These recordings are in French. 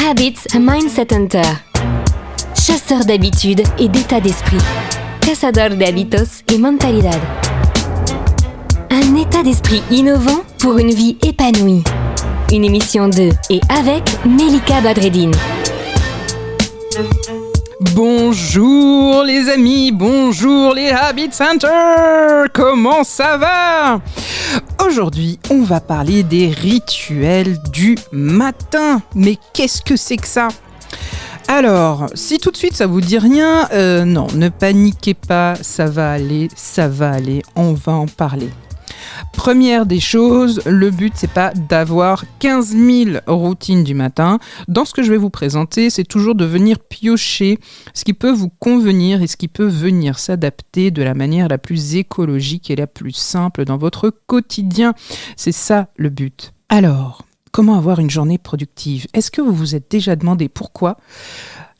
Habits Mindset Hunter. Chasseur d'habitudes et d'état d'esprit. Cazador de hábitos y mentalidad. Un état d'esprit innovant pour une vie épanouie. Une émission de et avec Melika Badreddine. Bonjour les amis, bonjour les Habits Hunters, comment ça va ? Aujourd'hui, on va parler des rituels du matin. Mais qu'est-ce que c'est que ça ? Alors, si tout de suite ça vous dit rien, non, ne paniquez pas, ça va aller, on va en parler. Première des choses, le but c'est pas d'avoir 15 000 routines du matin. Dans ce que je vais vous présenter, c'est toujours de venir piocher ce qui peut vous convenir et ce qui peut venir s'adapter de la manière la plus écologique et la plus simple dans votre quotidien. C'est ça le but. Alors, comment avoir une journée productive ? Est-ce que vous vous êtes déjà demandé pourquoi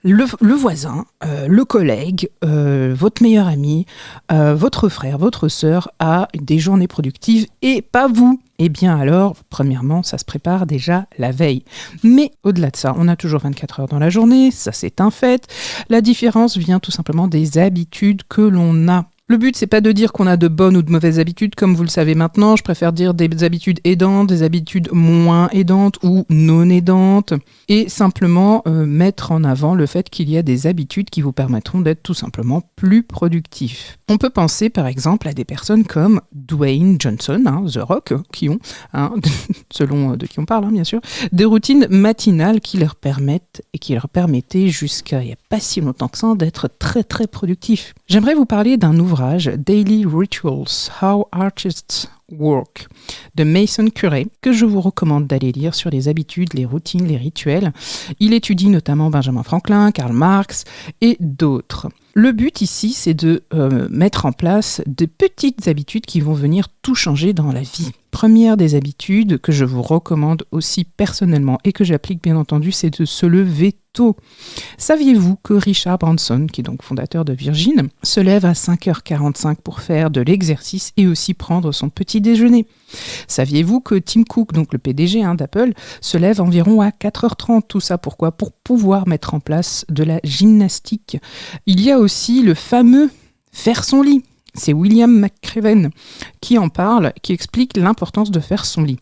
le voisin, le collègue, votre meilleur ami, votre frère, votre sœur a des journées productives et pas vous ? Eh bien alors, premièrement, ça se prépare déjà la veille. Mais au-delà de ça, on a toujours 24 heures dans la journée, ça c'est un fait. La différence vient tout simplement des habitudes que l'on a. Le but, c'est pas de dire qu'on a de bonnes ou de mauvaises habitudes, comme vous le savez maintenant. Je préfère dire des habitudes aidantes, des habitudes moins aidantes ou non aidantes. Et simplement mettre en avant le fait qu'il y a des habitudes qui vous permettront d'être tout simplement plus productifs. On peut penser par exemple à des personnes comme Dwayne Johnson, The Rock, qui ont, selon de qui on parle bien sûr, des routines matinales qui leur permettent et qui leur permettaient jusqu'à il n'y a pas si longtemps que ça d'être très très productifs. J'aimerais vous parler d'un ouvrage, Daily Rituals, How Artists Work, de Mason Currey, que je vous recommande d'aller lire sur les habitudes, les routines, les rituels. Il étudie notamment Benjamin Franklin, Karl Marx et d'autres. Le but ici, c'est de mettre en place des petites habitudes qui vont venir tout changer dans la vie. Première des habitudes que je vous recommande aussi personnellement et que j'applique bien entendu, c'est de se lever tôt. Saviez-vous que Richard Branson, qui est donc fondateur de Virgin, se lève à 5h45 pour faire de l'exercice et aussi prendre son petit déjeuner ? Saviez-vous que Tim Cook, donc le PDG d'Apple, se lève environ à 4h30 ? Tout ça pourquoi ? Pour pouvoir mettre en place de la gymnastique. Il y a aussi le fameux faire son lit. C'est William McCraven qui en parle, qui explique l'importance de faire son lit.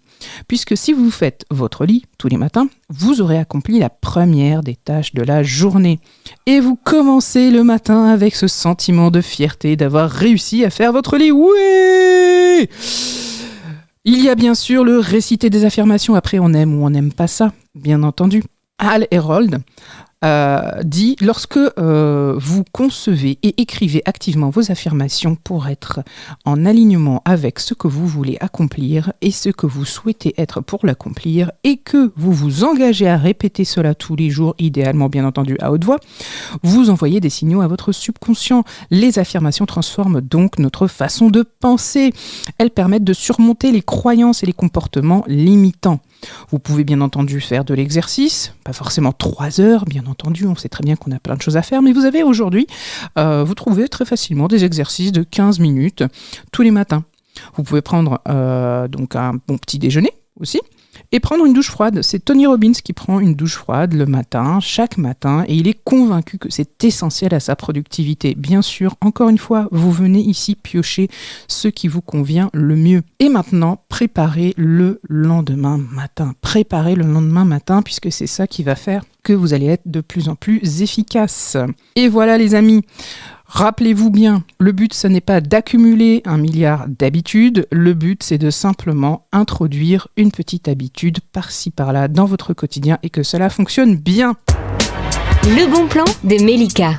Puisque si vous faites votre lit tous les matins, vous aurez accompli la première des tâches de la journée. Et vous commencez le matin avec ce sentiment de fierté d'avoir réussi à faire votre lit. Oui ! Il y a bien sûr le réciter des affirmations. Après, on aime ou on n'aime pas ça, bien entendu. Hal Herold dit « Lorsque vous concevez et écrivez activement vos affirmations pour être en alignement avec ce que vous voulez accomplir et ce que vous souhaitez être pour l'accomplir et que vous vous engagez à répéter cela tous les jours, idéalement bien entendu à haute voix, vous envoyez des signaux à votre subconscient. Les affirmations transforment donc notre façon de penser. Elles permettent de surmonter les croyances et les comportements limitants. Vous pouvez bien entendu faire de l'exercice, pas forcément 3 heures, bien entendu, on sait très bien qu'on a plein de choses à faire, mais vous avez aujourd'hui, vous trouvez très facilement des exercices de 15 minutes tous les matins. Vous pouvez prendre donc un bon petit déjeuner aussi, et prendre une douche froide. C'est Tony Robbins qui prend une douche froide le matin, chaque matin, et il est convaincu que c'est essentiel à sa productivité. Bien sûr, encore une fois, vous venez ici piocher ce qui vous convient le mieux. Et maintenant, préparez le lendemain matin. Préparez le lendemain matin, puisque c'est ça qui va faire que vous allez être de plus en plus efficace. Et voilà les amis, rappelez-vous bien, le but ce n'est pas d'accumuler 1 milliard d'habitudes, le but c'est de simplement introduire une petite habitude par-ci par-là dans votre quotidien et que cela fonctionne bien. Le bon plan de Melika.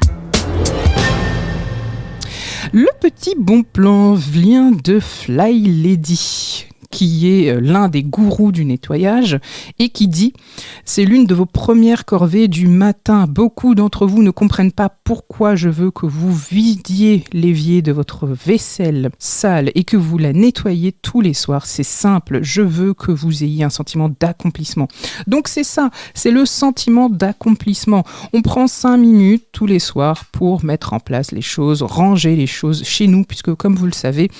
Le petit bon plan vient de Fly Lady, qui est l'un des gourous du nettoyage et qui dit « C'est l'une de vos premières corvées du matin. Beaucoup d'entre vous ne comprennent pas pourquoi je veux que vous vidiez l'évier de votre vaisselle sale et que vous la nettoyiez tous les soirs. C'est simple, je veux que vous ayez un sentiment d'accomplissement. » Donc c'est ça, c'est le sentiment d'accomplissement. On prend 5 minutes tous les soirs pour mettre en place les choses, ranger les choses chez nous, puisque comme vous le savez,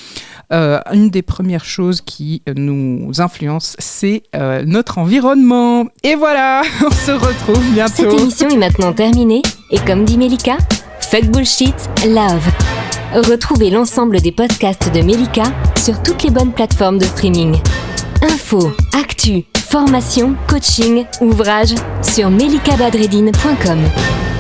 une des premières choses qui nous influence, c'est notre environnement. Et voilà, on se retrouve bientôt. Cette émission est maintenant terminée et comme dit Melika, fuck bullshit, love. Retrouvez l'ensemble des podcasts de Melika sur toutes les bonnes plateformes de streaming. Infos, actu, formation, coaching, ouvrages sur melikabadreddine.com.